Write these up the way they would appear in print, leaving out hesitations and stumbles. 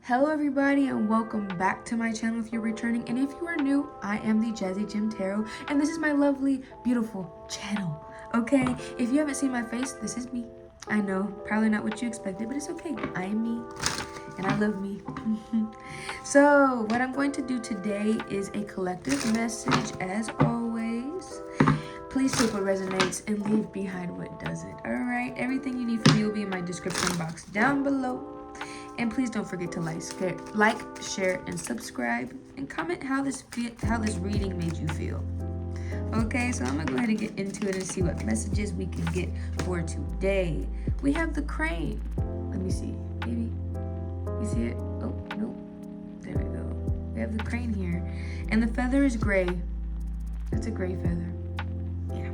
Hello everybody and welcome back to my channel if you're returning, and if you are new, I am the Jazzy Gem Tarot and this is my lovely, beautiful channel. Okay, if you haven't seen my face, this is me. I know, probably not what you expected, but it's okay. I am me and I love me. So what I'm going to do today is a collective message as always. Please take what resonates and leave behind what doesn't. Alright, everything you need from me will be in my description box down below. And please don't forget to like, share, and subscribe, and comment how this reading made you feel. Okay, so I'm gonna go ahead and get into it and see what messages we can get for today. We have the crane. Let me see, maybe you see it? Oh no, there we go. We have the crane here, and the feather is gray. It's a gray feather. Yeah.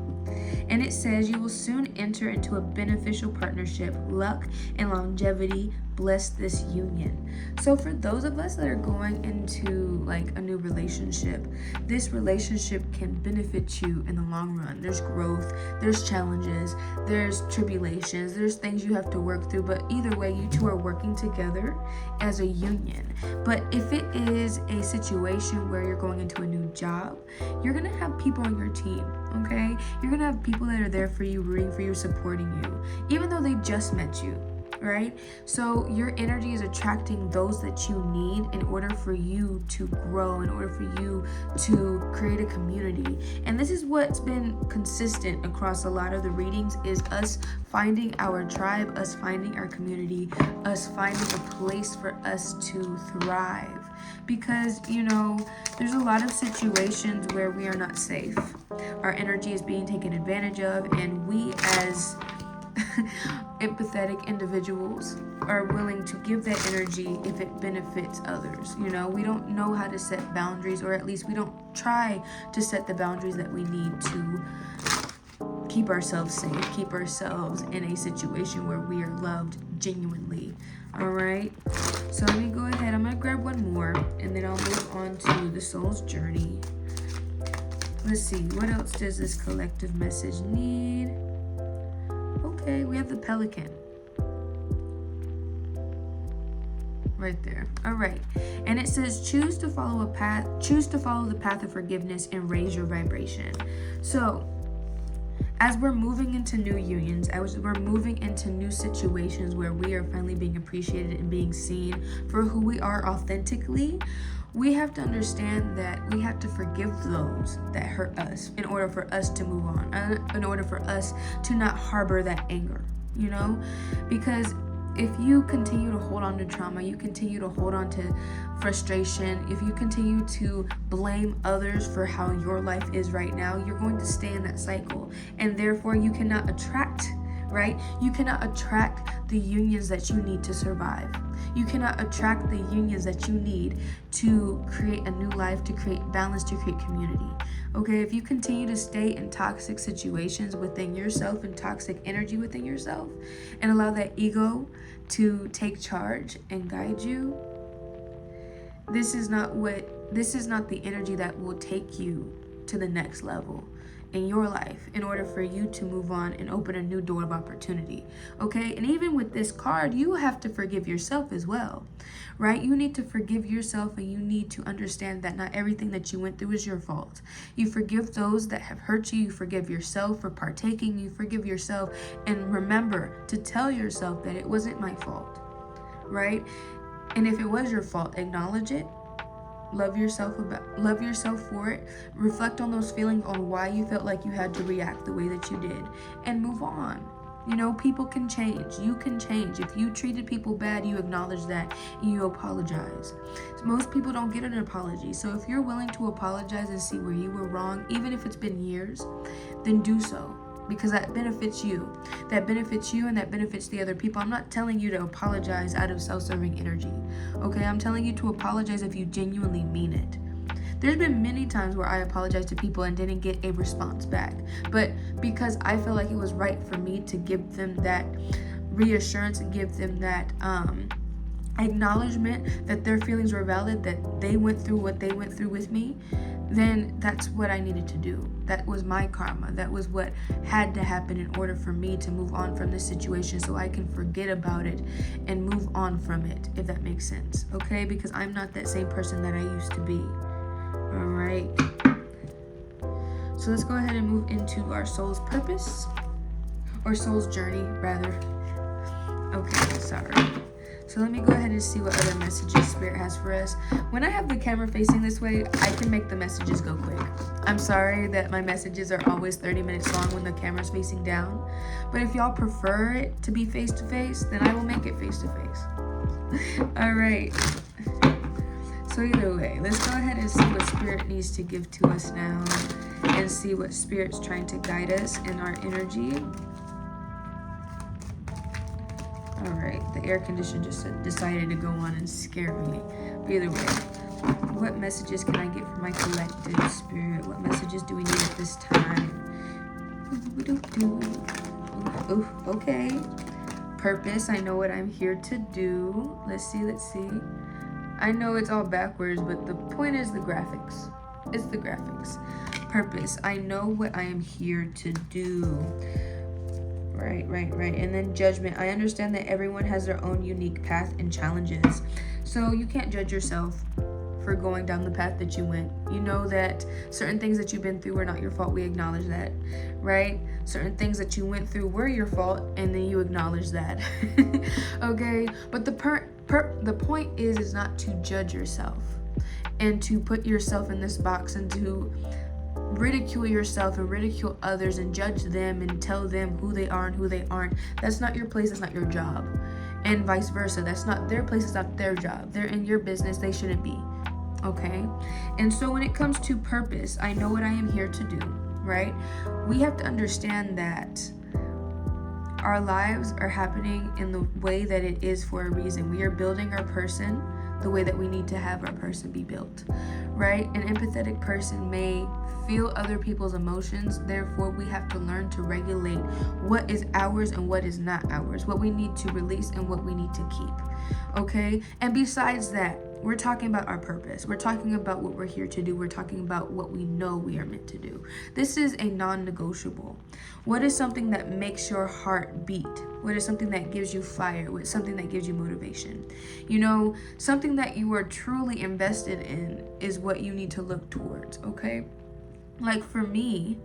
And it says you will soon enter into a beneficial partnership. Luck and longevity bless this union. So for those of us that are going into like a new relationship, this relationship can benefit you in the long run. There's growth, there's challenges, there's tribulations, there's things you have to work through, but either way you two are working together as a union. But if it is a situation where you're going into a new job, you're gonna have people on your team, okay? You're gonna have people that are there for you, rooting for you, supporting you, even though they just met you. Right? So your energy is attracting those that you need in order for you to grow, in order for you to create a community. And this is what's been consistent across a lot of the readings, is us finding our tribe, us finding our community, us finding a place for us to thrive. Because, you know, there's a lot of situations where we are not safe. Our energy is being taken advantage of, and we as empathetic individuals are willing to give that energy if it benefits others. You know, we don't know how to set boundaries, or at least we don't try to set the boundaries that we need to keep ourselves safe, keep ourselves in a situation where we are loved genuinely. All right, so let me go ahead. I'm gonna grab one more and then I'll move on to the soul's journey. Let's see, what else does this collective message need? Okay, we have the pelican right there. All right, and it says choose to follow the path of forgiveness and raise your vibration. So as we're moving into new unions, as we're moving into new situations where we are finally being appreciated and being seen for who we are authentically, we have to understand that we have to forgive those that hurt us in order for us to move on, in order for us to not harbor that anger, you know? Because if you continue to hold on to trauma, you continue to hold on to frustration, if you continue to blame others for how your life is right now, you're going to stay in that cycle. And therefore you cannot attract, right? You cannot attract the unions that you need to survive. You cannot attract the unions that you need to create a new life, to create balance, to create community. Okay, if you continue to stay in toxic situations within yourself and toxic energy within yourself and allow that ego to take charge and guide you, this is not the energy that will take you to the next level in your life in order for you to move on and open a new door of opportunity. Okay, and even with this card, you have to forgive yourself as well, right? You need to forgive yourself, and you need to understand that not everything that you went through is your fault. You forgive those that have hurt you, you forgive yourself for partaking, you forgive yourself, and remember to tell yourself that it wasn't my fault, right? And if it was your fault, acknowledge it. Love yourself for it. Reflect on those feelings, on why you felt like you had to react the way that you did, and move on. You know, people can change. You can change. If you treated people bad, you acknowledge that and you apologize. Most people don't get an apology. So if you're willing to apologize and see where you were wrong, even if it's been years, then do so. Because that benefits you. That benefits you and that benefits the other people. I'm not telling you to apologize out of self-serving energy. Okay, I'm telling you to apologize if you genuinely mean it. There's been many times where I apologized to people and didn't get a response back. But because I feel like it was right for me to give them that reassurance and give them that acknowledgement that their feelings were valid, that they went through what they went through with me, then that's what I needed to do. That was my karma. That was what had to happen in order for me to move on from this situation, so I can forget about it and move on from it, if that makes sense. Okay? Because I'm not that same person that I used to be. All right. So let's go ahead and move into our soul's purpose, or soul's journey, rather. Okay, sorry. So let me go ahead and see what other messages Spirit has for us. When I have the camera facing this way, I can make the messages go quick. I'm sorry that my messages are always 30 minutes long when the camera's facing down. But if y'all prefer it to be face-to-face, then I will make it face-to-face. All right. So either way, let's go ahead and see what Spirit needs to give to us now, and see what Spirit's trying to guide us in our energy. All right, the air conditioner just decided to go on and scare me. But either way, what messages can I get from my collective, Spirit? What messages do we need at this time? Ooh, okay. Purpose, I know what I'm here to do. Let's see. I know it's all backwards, but the point is the graphics. It's the graphics. Purpose, I know what I am here to do. Right. And then judgment. I understand that everyone has their own unique path and challenges. So you can't judge yourself for going down the path that you went. You know that certain things that you've been through were not your fault. We acknowledge that, right? Certain things that you went through were your fault, and then you acknowledge that. Okay? But the point is not to judge yourself and to put yourself in this box and to ridicule yourself and ridicule others and judge them and tell them who they are and who they aren't. That's not your place. That's not your job. And vice versa. That's not their place. It's not their job. They're in your business. They shouldn't be. Okay? And so when it comes to purpose, I know what I am here to do, right? We have to understand that our lives are happening in the way that it is for a reason. We are building our person the way that we need to have our person be built, right? An empathetic person may feel other people's emotions. Therefore, we have to learn to regulate what is ours and what is not ours, what we need to release and what we need to keep, okay? And besides that, we're talking about our purpose. We're talking about what we're here to do. We're talking about what we know we are meant to do. This is a non-negotiable. What is something that makes your heart beat? What is something that gives you fire? What is something that gives you motivation? You know, something that you are truly invested in is what you need to look towards, okay? Like for me,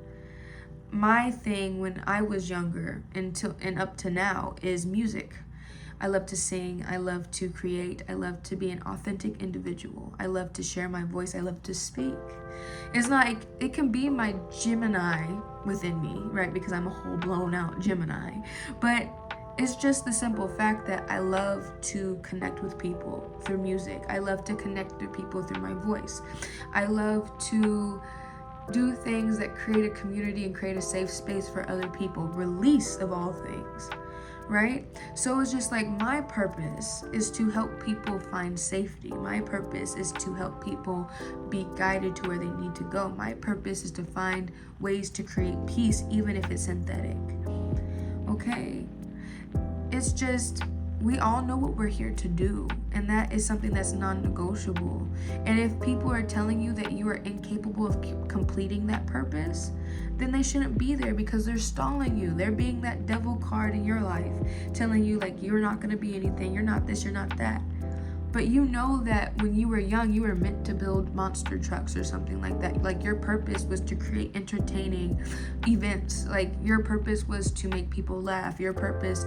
my thing when I was younger and up to now is music. I love to sing. I love to create. I love to be an authentic individual. I love to share my voice. I love to speak. It's like, it can be my Gemini within me, right? Because I'm a whole blown out Gemini. But it's just the simple fact that I love to connect with people through music. I love to connect with people through my voice. I love to do things that create a community and create a safe space for other people. Release of all things. Right? So it's just like my purpose is to help people find safety. My purpose is to help people be guided to where they need to go. My purpose is to find ways to create peace, even if it's synthetic. Okay? It's just, we all know what we're here to do, and that is something that's non-negotiable. And if people are telling you that you are incapable of completing that purpose, then they shouldn't be there, because they're stalling you. They're being that devil card in your life, telling you like you're not going to be anything, you're not this, you're not that. But you know that when you were young, you were meant to build monster trucks or something like that. Like your purpose was to create entertaining events. Like your purpose was to make people laugh. Your purpose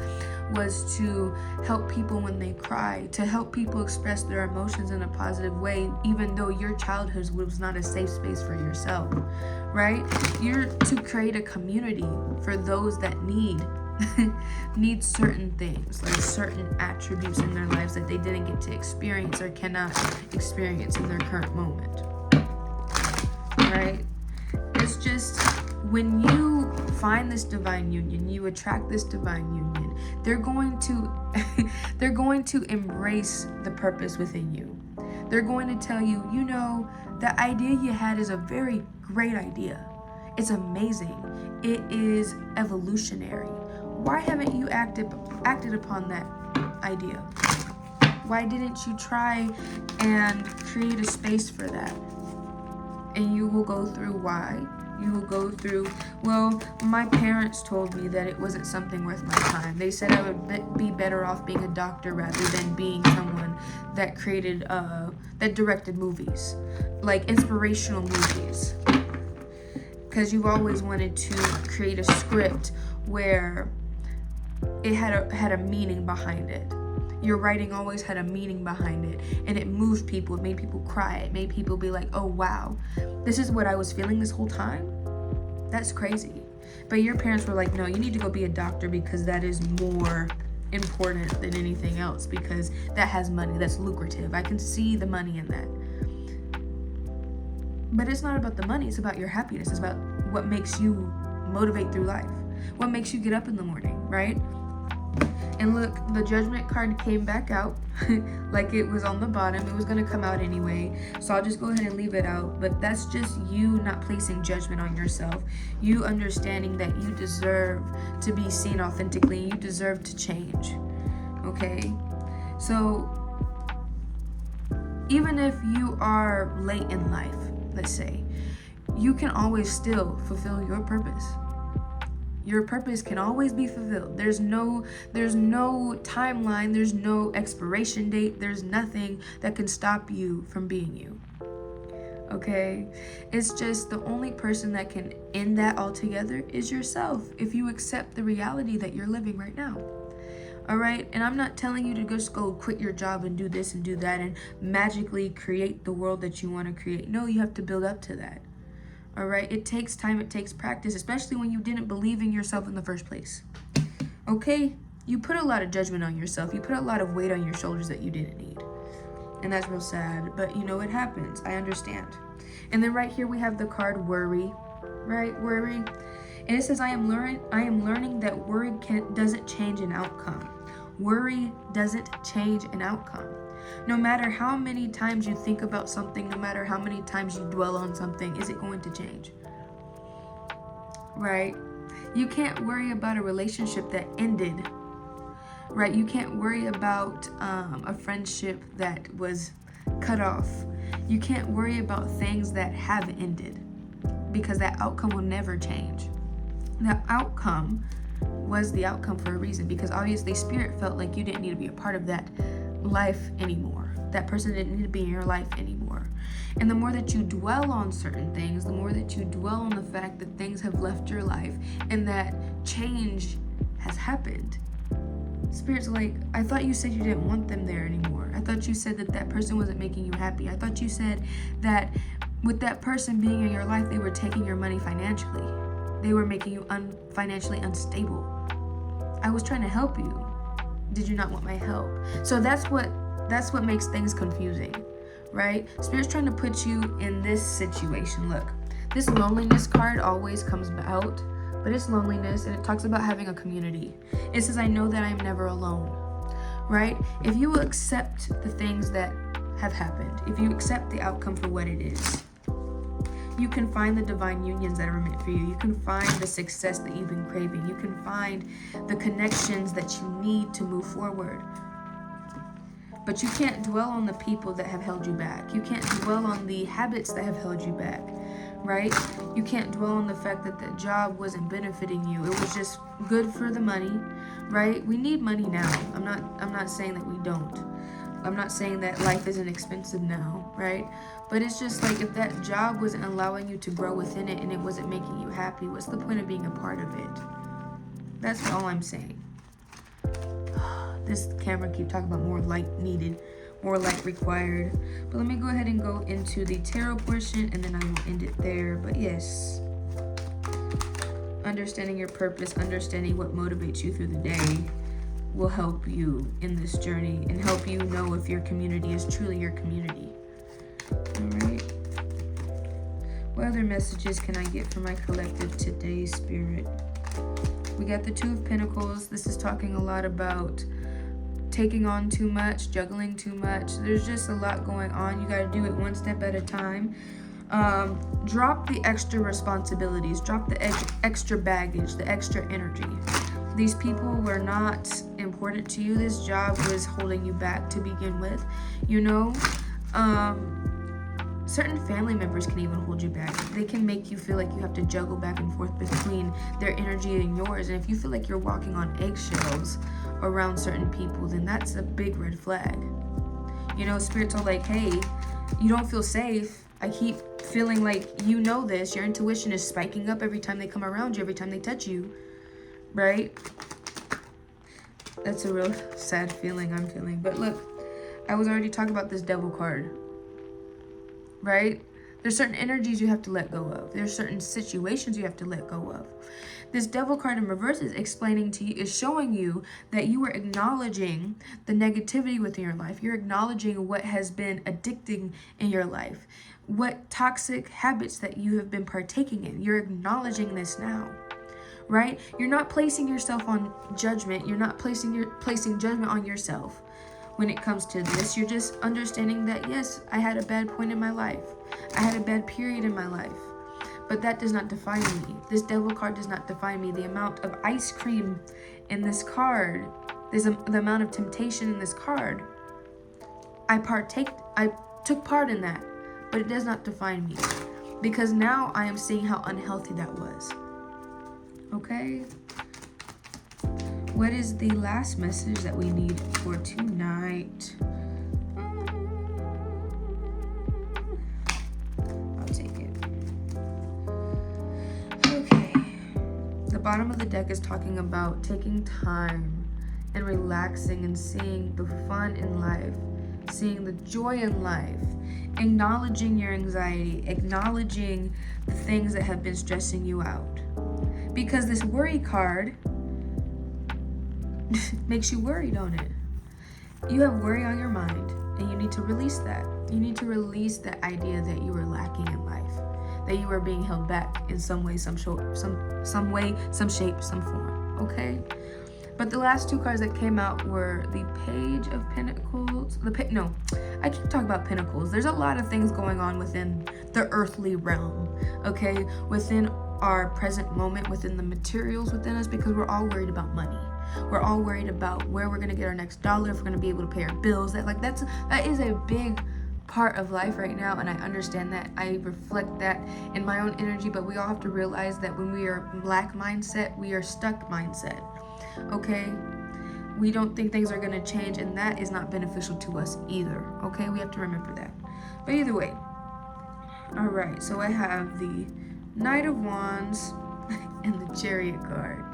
was to help people when they cry, to help people express their emotions in a positive way, even though your childhood was not a safe space for yourself, right? You're to create a community for those that need certain things, like certain attributes in their lives that they didn't get to experience or cannot experience in their current moment, right? It's just, when you find this divine union, you attract this divine union, they're going to embrace the purpose within you. They're going to tell you, you know, the idea you had is a very great idea. It's amazing. It is evolutionary. Why haven't you acted upon that idea? Why didn't you try and create a space for that? And you will go through why. You will go through, well, my parents told me that it wasn't something worth my time. They said I would be better off being a doctor rather than being someone that that directed movies, like inspirational movies. Because you've always wanted to create a script where it had a meaning behind it. Your writing always had a meaning behind it, and it moved people. It made people cry. It made people be like, oh wow, this is what I was feeling this whole time? That's crazy. But your parents were like, no, you need to go be a doctor because that is more important than anything else, because that has money, that's lucrative. I can see the money in that. But it's not about the money, it's about your happiness. It's about what makes you motivate through life. What makes you get up in the morning, right? And look, the judgment card came back out like it was on the bottom. It was going to come out anyway, so I'll just go ahead and leave it out. But that's just you not placing judgment on yourself. You understanding that you deserve to be seen authentically. You deserve to change, okay? So even if you are late in life, let's say, you can always still fulfill your purpose. Your purpose can always be fulfilled. There's no timeline, there's no expiration date, there's nothing that can stop you from being you. Okay? It's just the only person that can end that altogether is yourself, if you accept the reality that you're living right now. All right? And I'm not telling you to just go quit your job and do this and do that and magically create the world that you want to create. No, you have to build up to that. All right, it takes time, it takes practice, especially when you didn't believe in yourself in the first place. Okay, you put a lot of judgment on yourself. You put a lot of weight on your shoulders that you didn't need. And that's real sad, but you know, it happens. I understand. And then right here we have the card worry, right? Worry. And it says, I am learning that worry doesn't change an outcome. Worry doesn't change an outcome. No matter how many times you think about something, no matter how many times you dwell on something, is it going to change? Right? You can't worry about a relationship that ended. Right? You can't worry about a friendship that was cut off. You can't worry about things that have ended, because that outcome will never change. That outcome was the outcome for a reason, because obviously Spirit felt like you didn't need to be a part of that life anymore. That person didn't need to be in your life anymore. And the more that you dwell on certain things, the more that you dwell on the fact that things have left your life and that change has happened, Spirit's like, I thought you said you didn't want them there anymore. I thought you said that that person wasn't making you happy. I thought you said that with that person being in your life, they were taking your money financially. They were making you financially unstable. I was trying to help you. Did you not want my help? So that's what makes things confusing, right? Spirit's trying to put you in this situation. Look, this loneliness card always comes out, but it's loneliness, and it talks about having a community. It says, I know that I am never alone, right? If you accept the things that have happened, if you accept the outcome for what it is, you can find the divine unions that are meant for you. You can find the success that you've been craving. You can find the connections that you need to move forward. But you can't dwell on the people that have held you back. You can't dwell on the habits that have held you back, right? You can't dwell on the fact that that job wasn't benefiting you. It was just good for the money, right? We need money now. I'm not saying that we don't. I'm not saying that life isn't expensive now, right? But it's just like, if that job wasn't allowing you to grow within it and it wasn't making you happy, what's the point of being a part of it? That's all I'm saying. This camera keep talking about more light needed, more light required. But let me go ahead and go into the tarot portion, and then I will end it there. But yes, understanding your purpose, understanding what motivates you through the day will help you in this journey and help you know if your community is truly your community. All right. What other messages can I get from my collective today, Spirit? We got the Two of Pentacles. This is talking a lot about taking on too much, juggling too much. There's just a lot going on. You got to do it one step at a time. Drop the extra responsibilities. Drop the extra baggage, the extra energy. These people were not important to you. This job was holding you back to begin with, you know? certain family members can even hold you back. They can make you feel like you have to juggle back and forth between their energy and yours. And if you feel like you're walking on eggshells around certain people, then that's a big red flag. You know, spirits are like, hey, you don't feel safe. I keep feeling like you know this. Your intuition is spiking up every time they come around you, every time they touch you, right? That's a real sad feeling I'm feeling. But look, I was already talking about this devil card, right? There's certain energies you have to let go of. There's certain situations you have to let go of. This devil card in reverse is explaining to you, is showing you that you are acknowledging the negativity within your life. You're acknowledging what has been addicting in your life, what toxic habits that you have been partaking in. You're acknowledging this now, right? You're not placing yourself on judgment. You're not placing judgment on yourself when it comes to this. You're just understanding that, yes, I had a bad point in my life. I had a bad period in my life. But that does not define me. This devil card does not define me. The amount of ice cream in this card, the amount of temptation in this card, I took part in that, but it does not define me. Because now I am seeing how unhealthy that was. Okay? What is the last message that we need for tonight? I'll take it. Okay. The bottom of the deck is talking about taking time and relaxing and seeing the fun in life, seeing the joy in life, acknowledging your anxiety, acknowledging the things that have been stressing you out. Because this worry card makes you worry, don't it? You have worry on your mind, and you need to release that. You need to release the idea that you are lacking in life, that you are being held back in some way, some shape, some form. Okay. But the last two cards that came out were the Page of Pentacles. I keep talking about Pentacles. There's a lot of things going on within the earthly realm. Okay, within our present moment, within the materials within us, because we're all worried about money. We're all worried about where we're gonna get our next dollar, if we're gonna be able to pay our bills. That is a big part of life right now, and I understand that. I reflect that in my own energy, but we all have to realize that when we are lack mindset, we are stuck mindset. Okay? We don't think things are gonna change, and that is not beneficial to us either. Okay? We have to remember that. But either way. Alright, so I have the Knight of Wands and the Chariot card.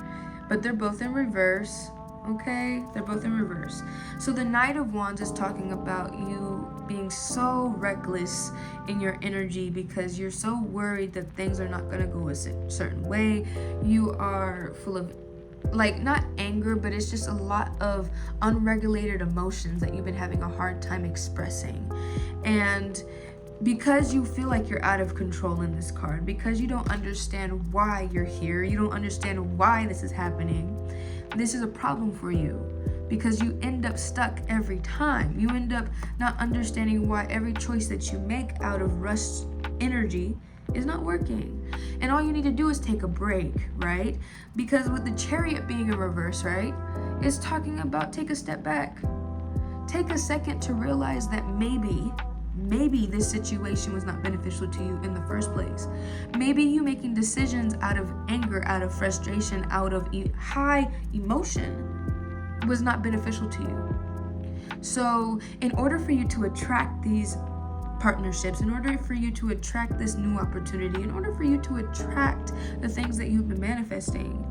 But they're both in reverse, okay? They're both in reverse. So the Knight of Wands is talking about you being so reckless in your energy because you're so worried that things are not going to go a certain way. You are full of, not anger, but it's just a lot of unregulated emotions that you've been having a hard time expressing. And because you feel like you're out of control in this card, because you don't understand why you're here, you don't understand why this is happening, this is a problem for you, because you end up stuck every time. You end up not understanding why every choice that you make out of rushed energy is not working. And all you need to do is take a break, right? Because with the Chariot being in reverse, right, it's talking about take a step back. Take a second to realize that maybe this situation was not beneficial to you in the first place. Maybe you making decisions out of anger, out of frustration, out of high emotion was not beneficial to you. So in order for you to attract these partnerships, in order for you to attract this new opportunity, in order for you to attract the things that you've been manifesting,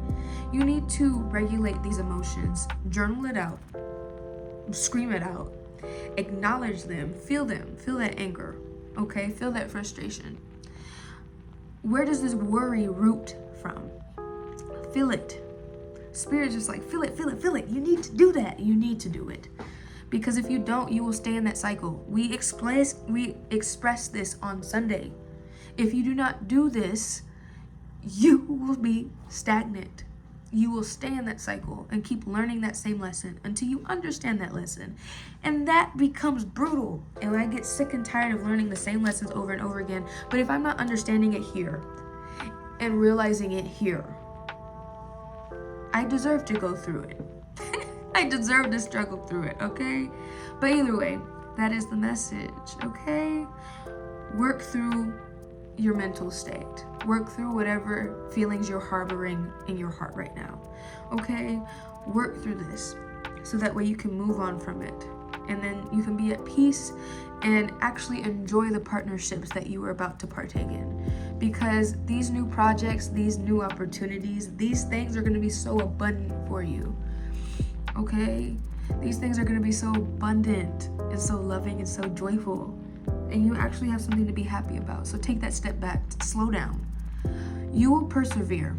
you need to regulate these emotions, journal it out, scream it out, acknowledge them, feel that anger, okay? Feel that frustration. Where does this worry root from? Feel it. Spirit's just like, feel it. You need to do that. You need to do it. Because if you don't, you will stay in that cycle. We express this on Sunday. If you do not do this, you will be stagnant. You will stay in that cycle and keep learning that same lesson until you understand that lesson. And that becomes brutal. And I get sick and tired of learning the same lessons over and over again. But if I'm not understanding it here and realizing it here, I deserve to go through it. I deserve to struggle through it, okay? But either way, that is the message, okay? work through your mental state. Work through whatever feelings you're harboring in your heart right now. Okay? Work through this so that way you can move on from it. And then you can be at peace and actually enjoy the partnerships that you are about to partake in. Because these new projects, these new opportunities, these things are going to be so abundant for you. Okay? These things are going to be so abundant and so loving and so joyful. And you actually have something to be happy about. So take that step back, slow down. You will persevere,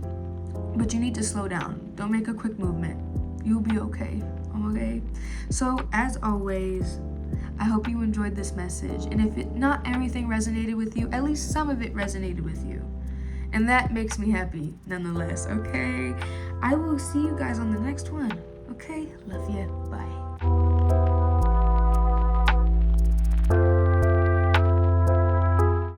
but you need to slow down. Don't make a quick movement. You'll be okay. Okay? So as always, I hope you enjoyed this message. And if not everything resonated with you, at least some of it resonated with you. And that makes me happy nonetheless. Okay? I will see you guys on the next one. Okay? Love you. Bye.